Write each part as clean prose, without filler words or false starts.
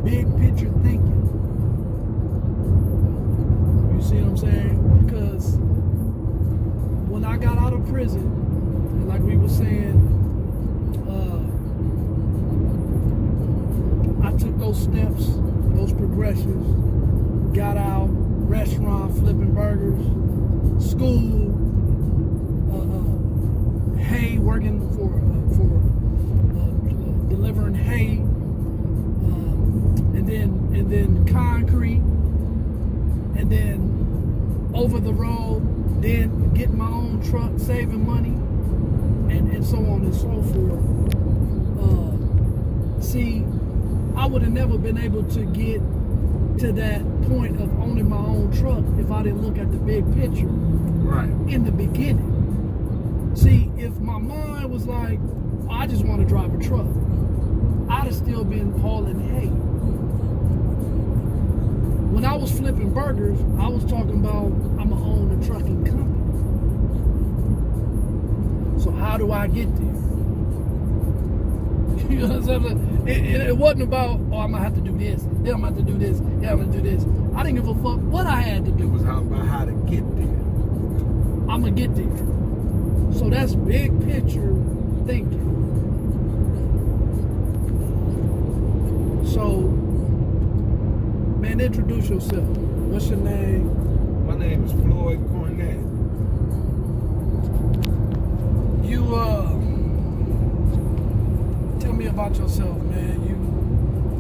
big picture thinking. You see what I'm saying? Because when I got out of prison, and like we were saying, I took those steps, those progressions, got out, restaurant, flipping burgers, school, hay, working for delivering hay, and then concrete, and then over the road, then getting my own truck, saving money, and so on and so forth. See, I would have never been able to get to that point of owning my own truck if I didn't look at the big picture in the beginning. See, if my mind was like, oh, I just want to drive a truck, I'd have still been hauling hay. When I was flipping burgers, I was talking about I'm gonna own a trucking company. So how do I get there? You know what I'm saying? It wasn't about, oh, I'm gonna have to do this, then I'm gonna have to do this, yeah, I'm gonna do this. I didn't give a fuck what I had to do. It was about how to get there. I'm gonna get there. So that's big picture thinking. So, man, introduce yourself. What's your name? My name is Floyd Cornett. You, tell me about yourself, man.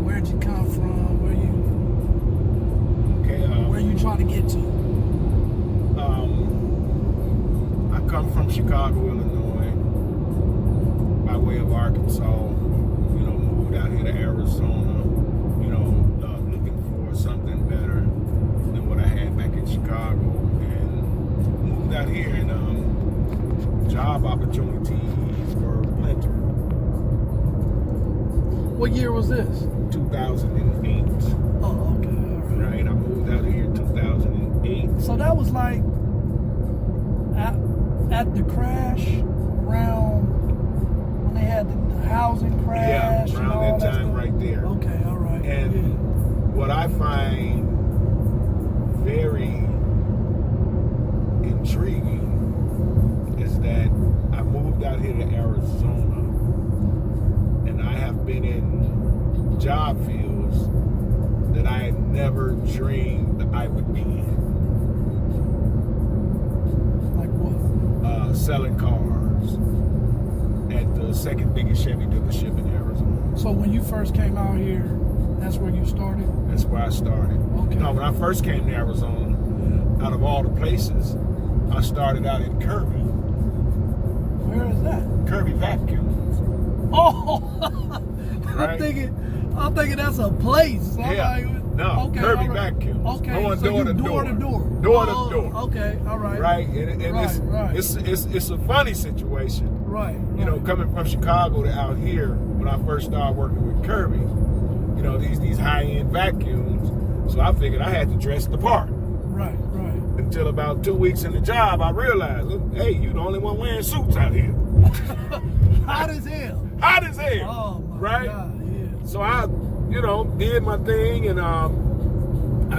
Where'd you come from? Where you trying to get to? I come from Chicago, Illinois, by way of Arkansas. Moved out here to Arizona. Looking for something better than what I had back in Chicago, and moved out here, and job opportunities were plenty. What year was this? 2008. Oh, okay. All Right, I moved out here in 2008. So that was like at the crash, around when they had the housing crash. Yeah, around and all that time stuff. right there. Okay, all right. And what I find very intriguing is that I moved out here to Arizona, and I have been in job fields that I had never dreamed I would be in. Like what? Selling cars at the second biggest Chevy dealership in Arizona. So when you first came out here, that's where you started? That's where I started. Okay. No, when I first came to Arizona, out of all the places, I started out in Kirby. Where is that? Kirby Vacuum. Oh, Right? I'm thinking that's a place. I'm Yeah. like, No, okay, Kirby all right. Vacuum. Okay, Going so door you to door door. to door. Door to door. Okay, all right. Right? And Right. it's a funny situation. Right. Coming from Chicago to out here, when I first started working with Kirby, these high-end vacuums, so I figured I had to dress the part. Right. Until about 2 weeks in the job, I realized, hey, you the only one wearing suits out here. Hot as hell. Hot as hell. Oh, my right? God, yeah. So I, did my thing, and I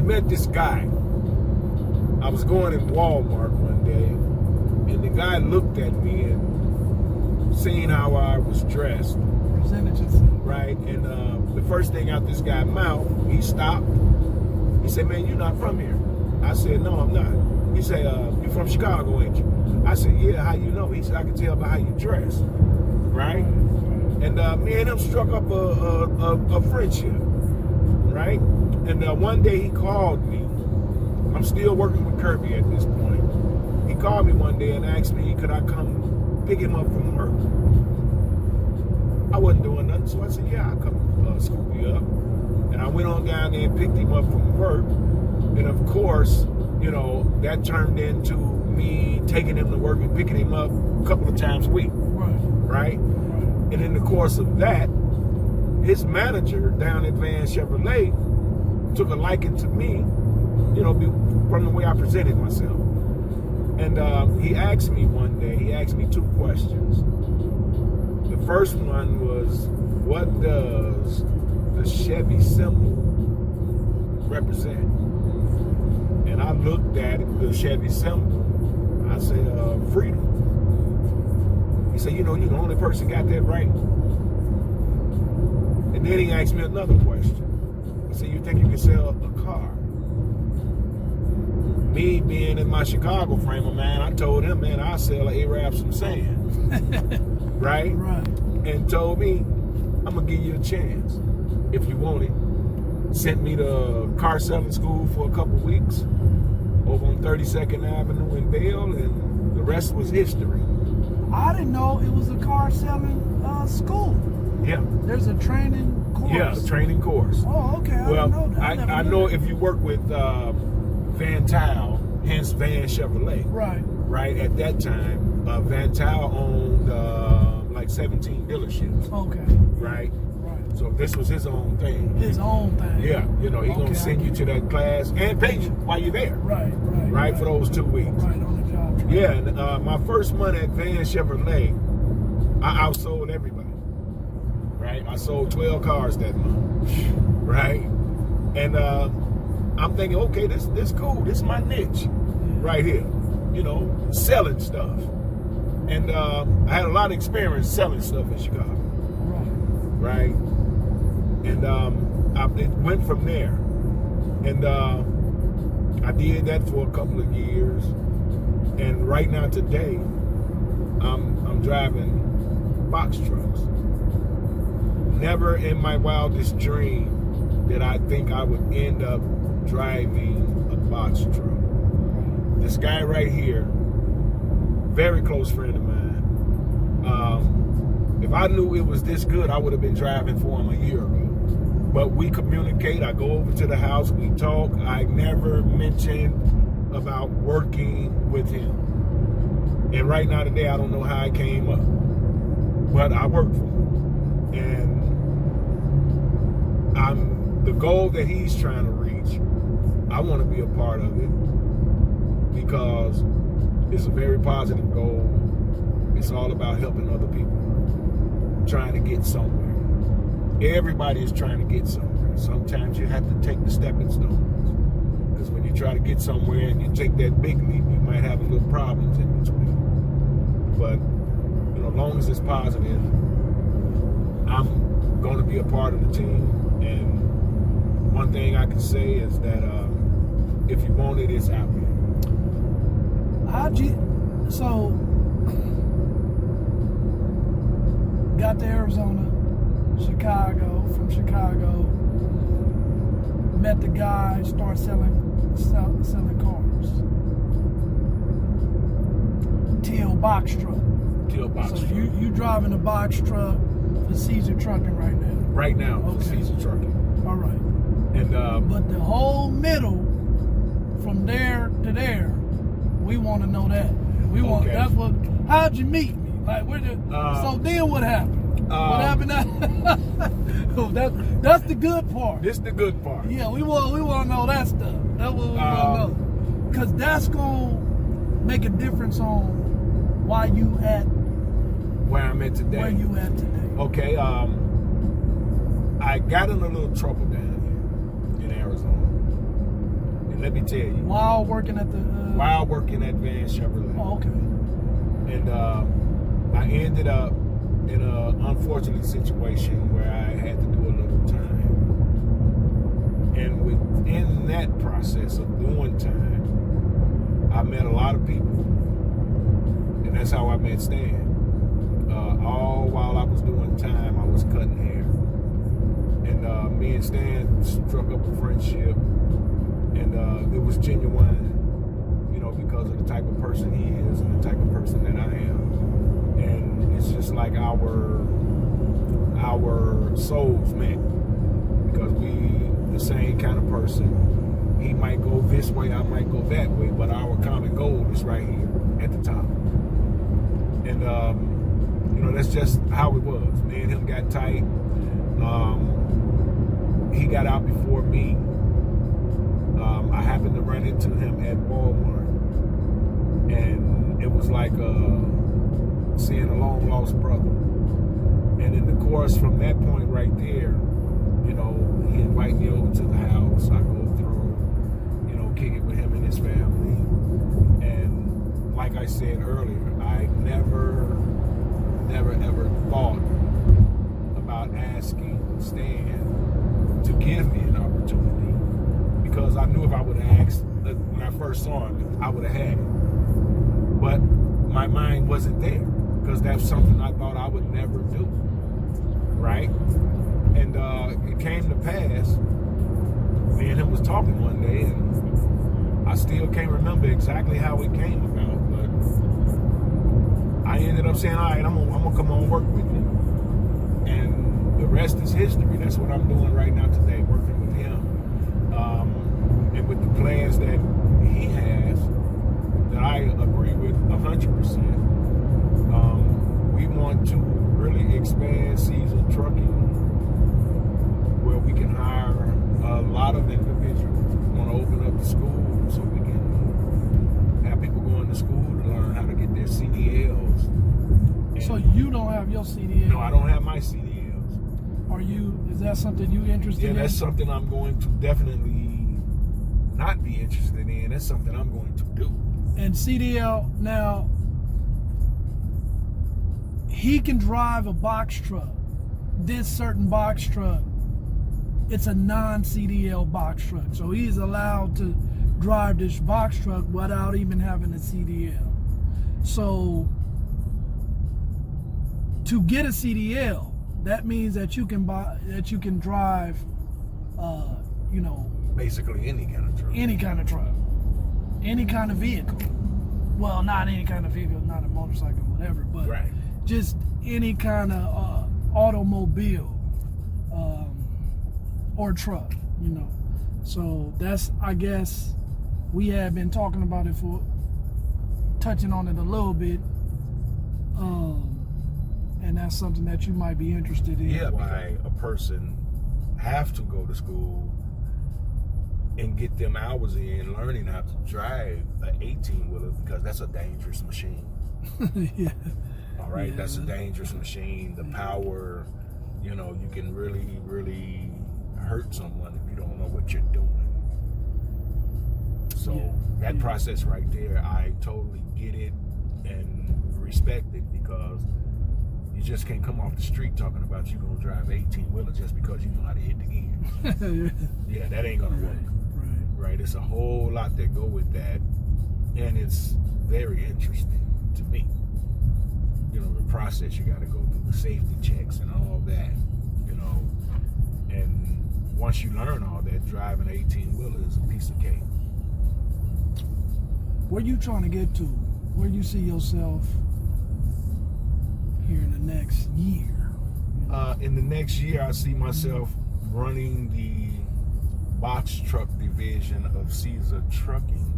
met this guy. I was going in Walmart one day, and the guy looked at me and seen how I was dressed. Presented yourself. Right? And the first thing out this guy's mouth, he stopped. He said, man, you're not from here. I said, no, I'm not. He said, you're from Chicago, ain't you? I said, yeah, how you know? He said, I can tell by how you dress. Right? And me and him struck up a friendship. Right? And one day he called me. I'm still working with Kirby at this point. He called me one day and asked me, could I come pick him up from work? I wasn't doing nothing, so I said, yeah, I'll come scoop you up. And I went on down there and picked him up from work. And of course, that turned into me taking him to work and picking him up a couple of times a week. Right? And in the course of that, his manager down at Van Chevrolet took a liking to me, from the way I presented myself. And he asked me one day, he asked me two questions. The first one was, what does the Chevy symbol represent? And I looked at the Chevy symbol. I said, freedom. He said, you know, you're the only person got that right. And then he asked me another question. He said, you think you can sell a car? Me being in my Chicago frame of mind, I told him, man, I'll sell an Arab some sand. Right? Right. And told me, I'm going to give you a chance if you want it. Sent me to car selling school for a couple weeks over on 32nd Avenue in Bell, and the rest was history. I didn't know it was a car selling school. Yeah. There's a training course. Yeah, a training course. Oh, okay. I Well, didn't know that. I know if you work with Van Tile, hence Van Chevrolet. Right. Right, at that time, Van Tile owned like 17 dealerships. Okay. Right? Right. So this was his own thing. His own thing. Yeah, you know, he's gonna send you to that class and pay you while you're there. Right, right. Right, for those 2 weeks. Right, on the job training. Yeah, and my first month at Van Chevrolet, I outsold everybody. Right? I sold 12 cars that month. Right? And I'm thinking, okay, this cool. This is my niche right here. You know, selling stuff. And I had a lot of experience selling stuff in Chicago. Right? And it went from there. And I did that for a couple of years. And right now today, I'm driving box trucks. Never in my wildest dream did I think I would end up driving a box truck. This guy right here, very close friend of mine. If I knew it was this good, I would have been driving for him a year ago. But we communicate. I go over to the house. We talk. I never mentioned about working with him. And right now today, I don't know how I came up. But I work for him. And the goal that he's trying to reach, I want to be a part of it because it's a very positive goal. It's all about helping other people, trying to get somewhere. Everybody is trying to get somewhere. Sometimes you have to take the stepping stones because when you try to get somewhere and you take that big leap, you might have a little problems in between. But you know, as long as it's positive, I'm going to be a part of the team. And one thing I can say is that if you want it, it's out there. So, got to Arizona, Chicago, from Chicago, met the guy, started selling cars. Till box truck. Till box so truck. you driving a box truck for Caesar Trucking right now? Right now, okay. For Caesar Trucking. All right. And but the whole middle, from there to there, we want to know that. We want. Okay. That's what. How'd you meet me? Like, so then what happened? What happened? That's the good part. This the good part. Yeah, we want to know that stuff. That's what we want to know. Cause that's gonna make a difference on why you at where I'm at today. Where you at today? Okay. I got in a little trouble down here in Arizona, and let me tell you. While working at Van Chevrolet. Oh, okay. And I ended up in an unfortunate situation where I had to do a little time. And within that process of doing time, I met a lot of people. And that's how I met Stan. All while I was doing time, I was cutting hair. And me and Stan struck up a friendship. And it was genuine, you know, because of the type of person he is and the type of person that I am. And it's just like our souls met, because we the same kind of person. He might go this way, I might go that way, but our common goal is right here at the top. And you know, that's just how it was. Me and him got tight. He got out before me. I happened to run into him at Walmart, and it was like seeing a long lost brother. And in the course from that point right there, you know, like I said earlier, I never ever thought about asking Stan to give me an opportunity, because I knew if I would have asked when I first saw him, I would have had it. But my mind wasn't there, because that's something I thought I would never do, right? And it came to pass. Me and him was talking one day, and I still can't remember exactly how it came about, but I ended up saying, all right, I'm gonna come on work with you. And the rest is history. That's what I'm doing right now today, working with him. And with the plans that he has, that I agree with 100%. We want to really expand SoOn Trucking, where we can hire a lot of individuals. We want to open up the school so we can have people going to school to learn how to get their CDLs. And so you don't have your CDL? no, I don't have my CDLs. Is that something you interested in? Yeah, that's something I'm going to definitely not be interested in. That's something I'm going to do. And CDL, now, he can drive a box truck. This certain box truck, it's a non-CDL box truck. So he's allowed to drive this box truck without even having a CDL. So to get a CDL, that means that you can drive, Basically any kind of truck. any kind of truck, any kind of vehicle. Well, not any kind of vehicle, not a motorcycle, whatever, but Right. just any kind of automobile or truck, So that's, I guess, we have been talking about it touching on it a little bit. And that's something that you might be interested in. Yeah, why a person have to go to school and get them hours in learning how to drive an 18-wheeler, because that's a dangerous machine. Yeah. All right, Yeah. that's a dangerous machine. The power, you can really, really hurt someone if you don't know what you're doing. So that process right there, I totally get it and respect it, because you just can't come off the street talking about you gonna drive 18-wheeler just because you know how to hit the gear. Yeah, that ain't gonna work. Right? It's a whole lot that go with that, and it's very interesting to me. The process you got to go through, the safety checks and all that. And once you learn all that, driving an 18-wheeler is a piece of cake. Where you trying to get to? Where you see yourself here in the next year? In the next year, I see myself running the box truck division of SoOn Trucking,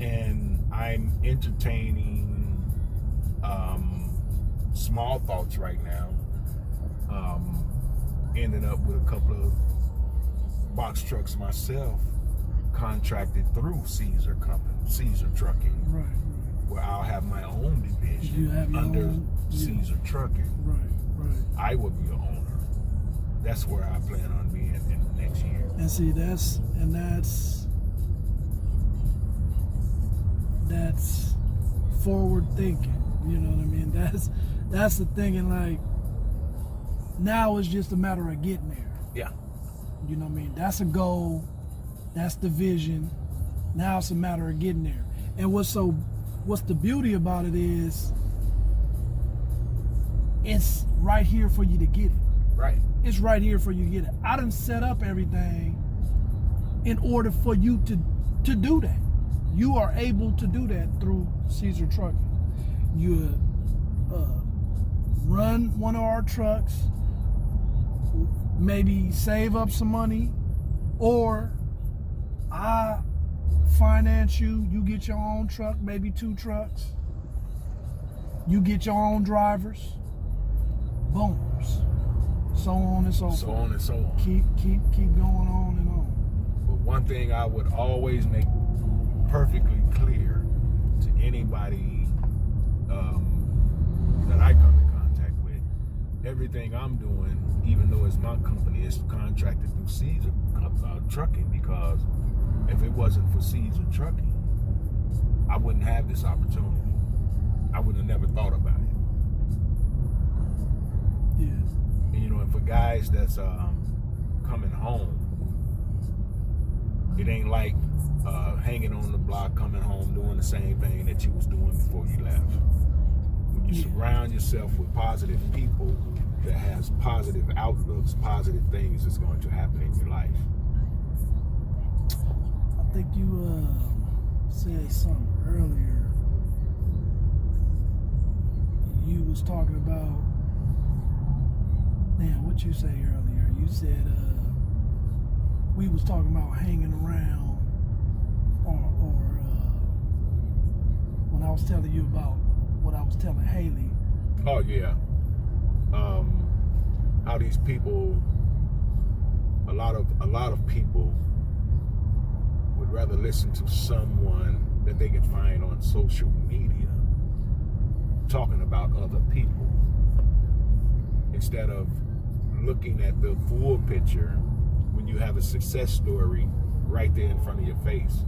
and I'm entertaining small thoughts right now. Ending up with a couple of box trucks myself, contracted through SoOn Trucking, Right. where I'll have my own division under SoOn Trucking. Right. I will be the owner. That's where I plan on being in the next year. And see, that's forward thinking. You know what I mean? That's the thing, and like, now it's just a matter of getting there. Yeah. You know what I mean? That's a goal. That's the vision. Now it's a matter of getting there. And what's the beauty about it is, it's right here for you to get it. Right. It's right here for you to get it. I done set up everything in order for you to do that. You are able to do that through SoOn Trucking. You run one of our trucks, maybe save up some money, or I finance you. You get your own truck, maybe 2 trucks. You get your own drivers. Booms. So on and so forth. So on and so on. Keep going on and on. But one thing I would always make perfectly clear to anybody that I come in contact with, everything I'm doing, even though it's my company, is contracted through SoOn Trucking, because if it wasn't for SoOn Trucking, I wouldn't have this opportunity. I would have never thought about it. Yeah. And, you know, and for guys that's coming home, it ain't like hanging on the block, coming home, doing the same thing that you was doing before you left. When you surround yourself with positive people that has positive outlooks, positive things that's going to happen in your life. I think you said something earlier. You was talking about, man, what you say earlier? You said we was talking about hanging around, or when I was telling you about what I was telling Haley. Oh yeah. How these people, a lot of people would rather listen to someone that they can find on social media talking about other people instead of looking at the full picture when you have a success story right there in front of your face,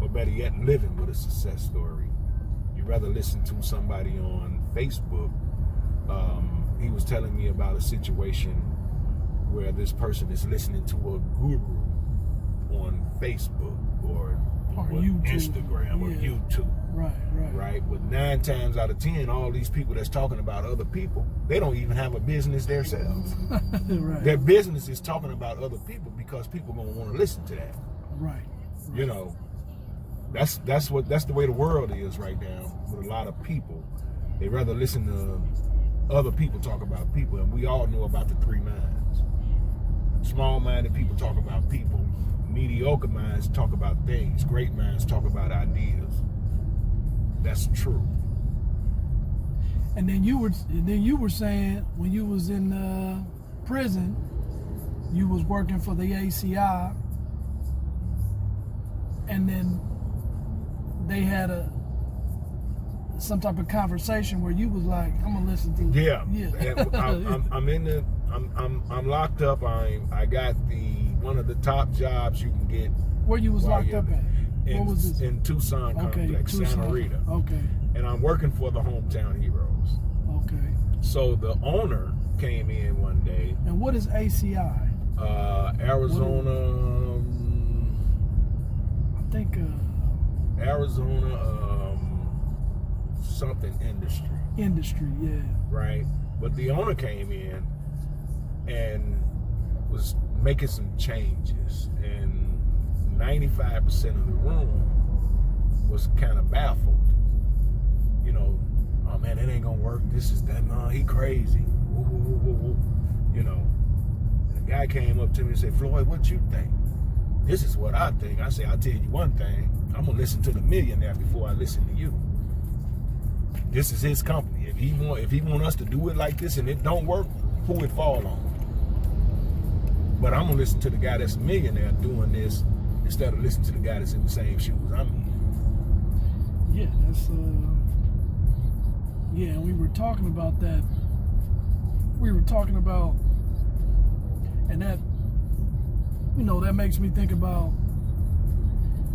or better yet, living with a success story. You'd rather listen to somebody on Facebook. He was telling me about a situation where this person is listening to a guru on Facebook or YouTube. Instagram or YouTube. Right. But 9 times out of 10, all these people that's talking about other people, they don't even have a business themselves. Right. Their business is talking about other people because people gonna want to listen to that. Right. You know, that's the way the world is right now with a lot of people. They rather listen to other people talk about people, and we all know about the 3 minds. Small-minded people talk about people. Mediocre minds talk about things. Great minds talk about ideas. That's true. And then you were saying when you was in prison, you was working for the ACI, and then they had some type of conversation where you was like, I'm gonna listen to it. Yeah. I'm locked up. I got one of the top jobs you can get. Where you was locked up at? What was this? In Tucson complex, Santa Rita. Okay. And I'm working for the Hometown Heroes. Okay. So the owner came in one day. And what is ACI? Arizona. I think. Arizona. Something industry. Industry, yeah. Right. But the owner came in and was making some changes, and 95% of the room was kind of baffled. You know, oh man, it ain't gonna work. This is that. No, he crazy. Woo, woo, woo, woo, woo. You know, and the guy came up to me and said, Floyd, what you think? This is what I think. I say, I'll tell you one thing. I'm gonna listen to the millionaire before I listen to you. This is his company. If he want us to do it like this and it don't work, who it fall on? But I'm gonna listen to the guy that's a millionaire doing this instead of listening to the guy that's in the same shoes I'm in. Yeah, that's yeah. And we were talking about that. And that, you know, that makes me think about,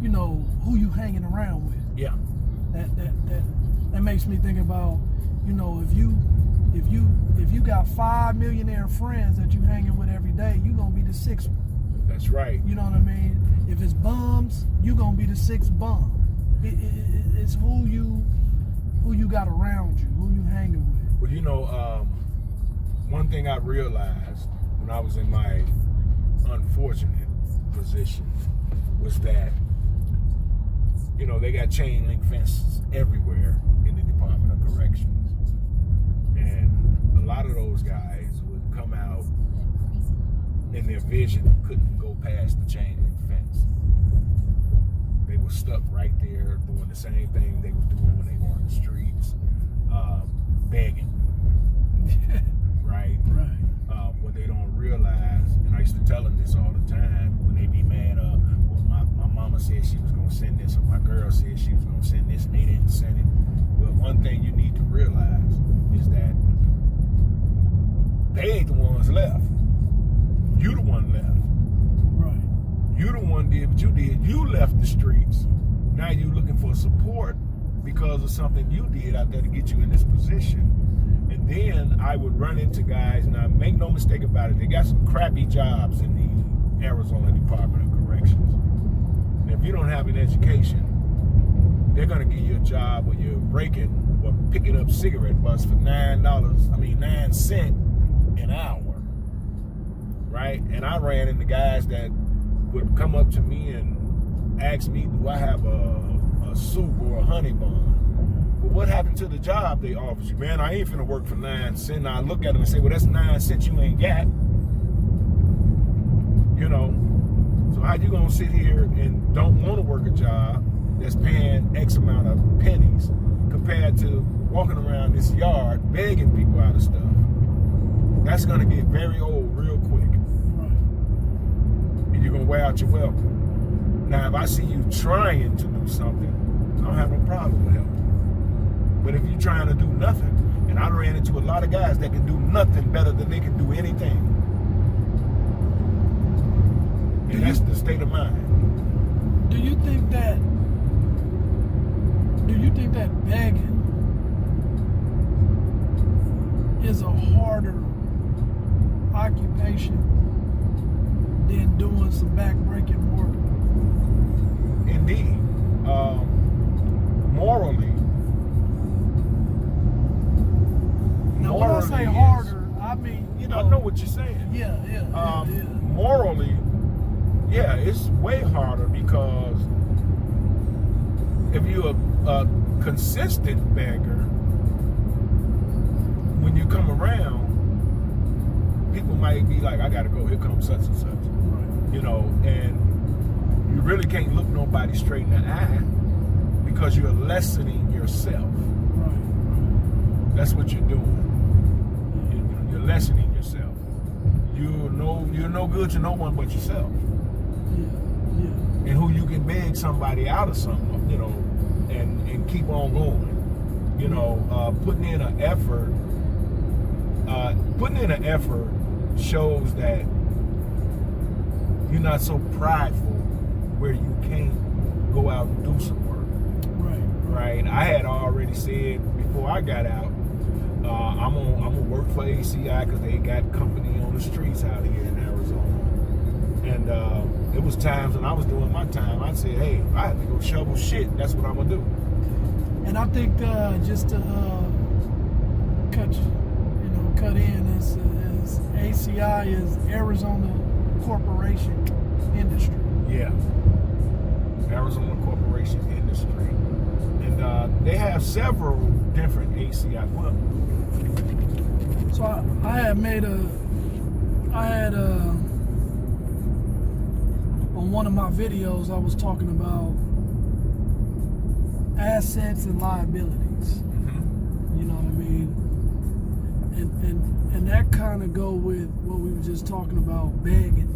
you know, who you hanging around with. Yeah. That makes me think about, you know, if you got 5 millionaire friends that you hanging with every day, you gonna be the 6th one. That's right. You know what I mean? If it's bums, you gonna be the 6th bum. It's who you got around you, who you hanging with. Well, you know, one thing I realized when I was in my unfortunate position was that, you know, they got chain link fences everywhere in the Department of Corrections. And a lot of those guys would come out and their vision couldn't go past the chain link fence. They were stuck right there doing the same thing they were doing when they were on the streets, begging. Right? Right. What they don't realize, and I used to tell them this all the time, when they be mad, well, my mama said she was going to send this, or my girl said she was going to send this, and they didn't send it. Well, one thing you need to realize is that they ain't the ones left. You the one left. Right. You the one did what you did. You left the streets Now you're looking for support because of something you did out there to get you in this position. And then I would run into guys, now make no mistake about it, they got some crappy jobs in the Arizona Department of Corrections. And if you don't have an education, they're gonna give you a job where you're breaking or picking up cigarette butts for $9 cents an hour. Right? And I ran into guys that would come up to me and ask me, do I have a soup or a honey bun? Well, what happened to the job they offered you? Man, I ain't finna work for 9 cents. Now I look at them and say, well, that's 9 cents you ain't got. You know, so how you gonna sit here and don't want to work a job that's paying X amount of pennies compared to walking around this yard begging people out of stuff? That's gonna get very old real quick. And you're gonna wear out your welcome. Now, if I see you trying to do something, I don't have no problem with helping. But if you're trying to do nothing, and I ran into a lot of guys that can do nothing better than they can do anything. And that's the state of mind. Do you think that begging is a harder occupation than doing some back-breaking work? Indeed. Morally. Now, when I say harder, I mean, you know. I know what you're saying. Yeah. Morally, yeah, it's way harder because if you're a consistent beggar, when you come around, people might be like, I gotta go, here comes such and such. Right. You know, and you really can't look nobody straight in the eye because you're lessening yourself. Right. That's what you're doing. You're lessening yourself. You're no good to no one but yourself. Yeah. And who you can beg somebody out of something, you know, and keep on going. You know, putting in an effort shows that you're not so prideful where you can't go out and do some work. Right. I had already said before I got out, I'm gonna work for ACI because they got company on the streets out here in Arizona. And it was times when I was doing my time, I'd say, hey, if I have to go shovel shit, that's what I'm gonna do. And I think just to cut in is ACI is Arizona Corporation Industry. Yeah. Arizona Corporation Industry. And they have several different ACI. Well, so I had on one of my videos, I was talking about assets and liabilities. Mm-hmm. You know what I mean? And that kind of go with what we were just talking about, begging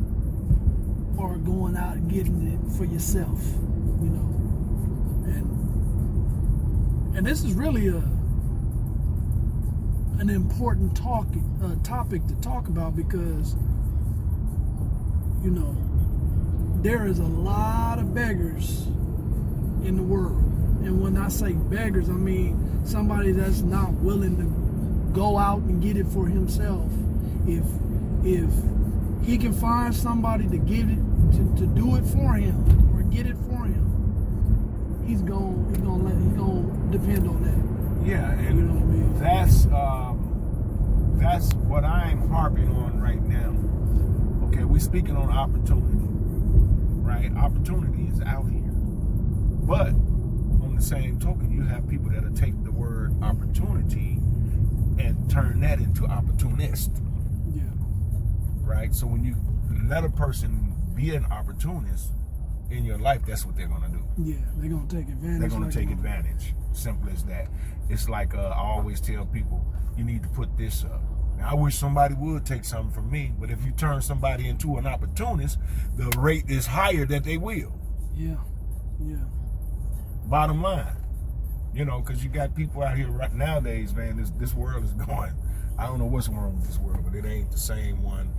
or going out and getting it for yourself, you know. And this is really an important topic to talk about because, you know, there is a lot of beggars in the world. And when I say beggars, I mean somebody that's not willing to go out and get it for himself. If he can find somebody to get it, to do it for him or get it for him, he's gonna depend on that. Yeah, and you know what I mean? That's what I'm harping on right now. Okay, we're speaking on opportunity, right? Opportunity is out here, but on the same token, you have people that'll take the word opportunity and turn that into opportunist. Yeah. Right? So when you let a person be an opportunist in your life, that's what they're going to do. Yeah, they're going to take advantage. They're going to take advantage. Simple as that. It's like I always tell people, you need to put this up. Now, I wish somebody would take something from me, but if you turn somebody into an opportunist, the rate is higher that they will. Yeah. Bottom line. You know, because you got people out here right nowadays, man, this world is going, I don't know what's wrong with this world, but it ain't the same one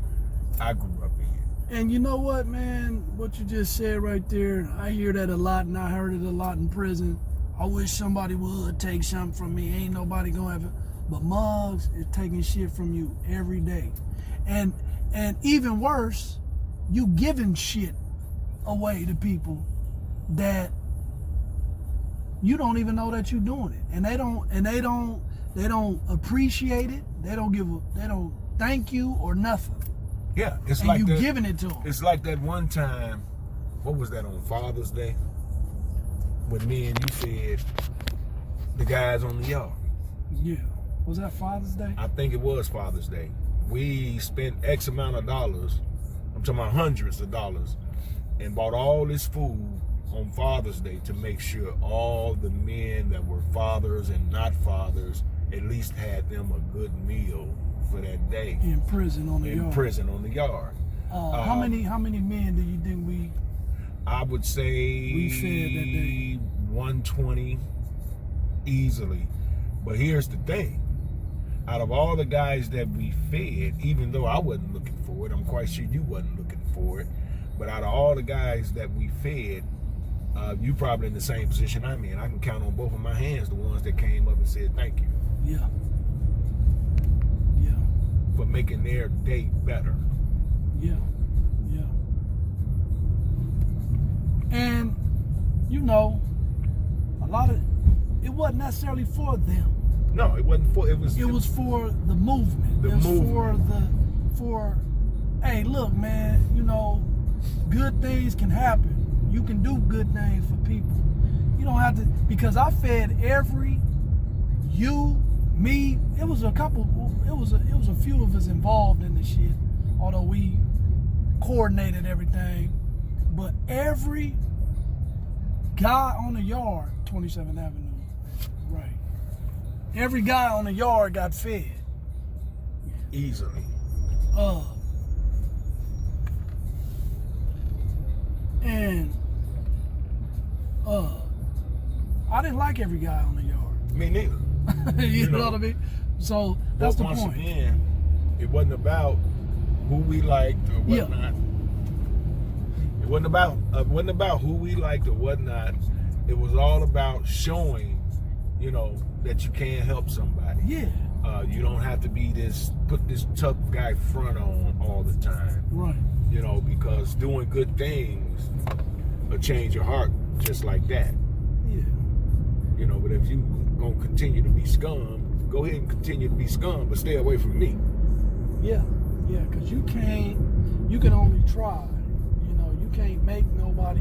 I grew up in. And you know what, man? What you just said right there, I hear that a lot, and I heard it a lot in prison. I wish somebody would take something from me. Ain't nobody gonna have it. But Muggs is taking shit from you every day. And even worse, you giving shit away to people that you don't even know that you're doing it. And they don't appreciate it. They don't thank you or nothing. Yeah, it's and like you that, giving it to them. It's like that one time, what was that, on Father's Day? When me and you fed the guys on the yard. Yeah. Was that Father's Day? I think it was Father's Day. We spent X amount of dollars, I'm talking about hundreds of dollars, and bought all this food on Father's Day to make sure all the men that were fathers and not fathers at least had them a good meal for that day. In prison on the yard. In prison on the yard. How many men do you think we? I would say we fed that day? 120 easily. But here's the thing. Out of all the guys that we fed, even though I wasn't looking for it, I'm quite sure you wasn't looking for it, but out of all the guys that we fed, you probably in the same position I'm in. I can count on both of my hands the ones that came up and said thank you. Yeah. Yeah. For making their day better. Yeah. Yeah. And, you know, a lot of, it wasn't necessarily for them. No, it wasn't for, it was for the movement. It was for, hey, look, man, you know, good things can happen. You can do good things for people. You don't have to, because I fed me, it was a few of us involved in this shit, although we coordinated everything. But every guy on the yard, 27th Avenue, right. Every guy on the yard got fed. Easily. And I didn't like every guy on the yard. Me neither. you know what I mean? So that's the once point. Again, it wasn't about who we liked or whatnot. It wasn't about who we liked or whatnot. It was all about showing, you know, that you can help somebody. Yeah. You don't have to be put this tough guy front on all the time. Right. You know, because doing good things will change your heart just like that. Yeah. You know, but if you gonna continue to be scum, go ahead and continue to be scum, but stay away from me. Yeah. Yeah, because you can only try. You know, you can't make nobody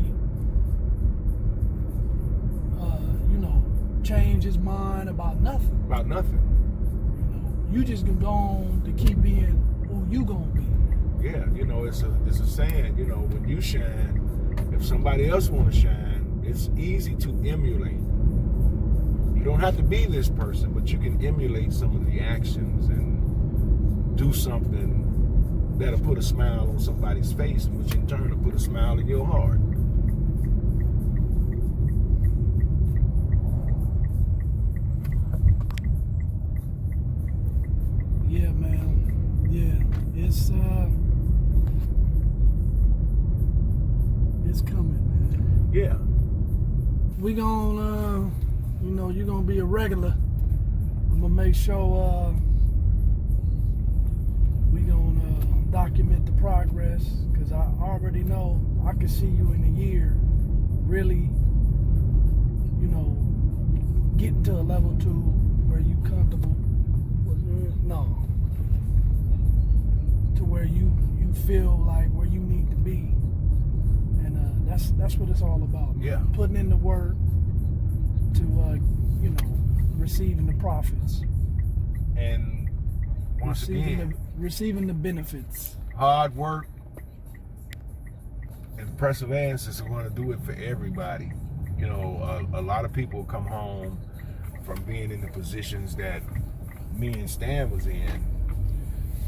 change his mind about nothing. About nothing. You know, you just can go on to keep being who you gonna be. Yeah, you know, it's a saying, you know, when you shine, if somebody else want to shine, it's easy to emulate. You don't have to be this person, but you can emulate some of the actions and do something that'll put a smile on somebody's face, which in turn will put a smile in your heart. Yeah, man. Yeah, it's coming, man. Yeah. We gonna, you know, you're gonna be a regular. I'm gonna make sure we gonna document the progress, because I already know I can see you in a year really, you know, getting to a level 2 where you comfortable. No. To where you feel like where you need to be. And that's what it's all about. Man. Yeah. Putting in the work to you know, receiving the profits. And once again, receiving the benefits. hard work and perseverance is going to do it for everybody. You know, a lot of people come home from being in the positions that me and Stan was in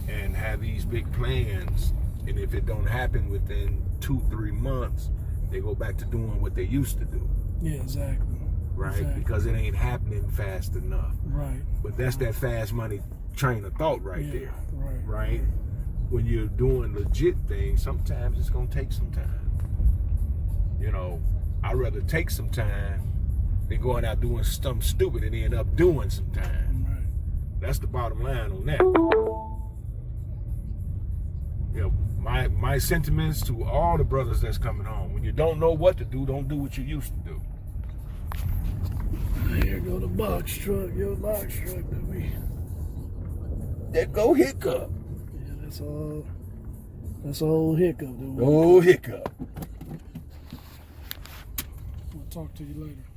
and have these big plans, and if it don't happen within 2-3 months, they go back to doing what they used to do. Yeah, exactly. Right? Exactly. Because it ain't happening fast enough. Right. But that's that fast money train of thought right there. Right. Right? when you're doing legit things, sometimes it's gonna take some time. You know, I'd rather take some time than going out doing something stupid and end up doing some time. Right. That's the bottom line on that. You know, my sentiments to all the brothers that's coming home. When you don't know what to do, don't do what you used to do. Here go the box truck, your box truck that we. That go hiccup. Yeah, that's all. That's old hiccup. Oh hiccup. I'll talk to you later.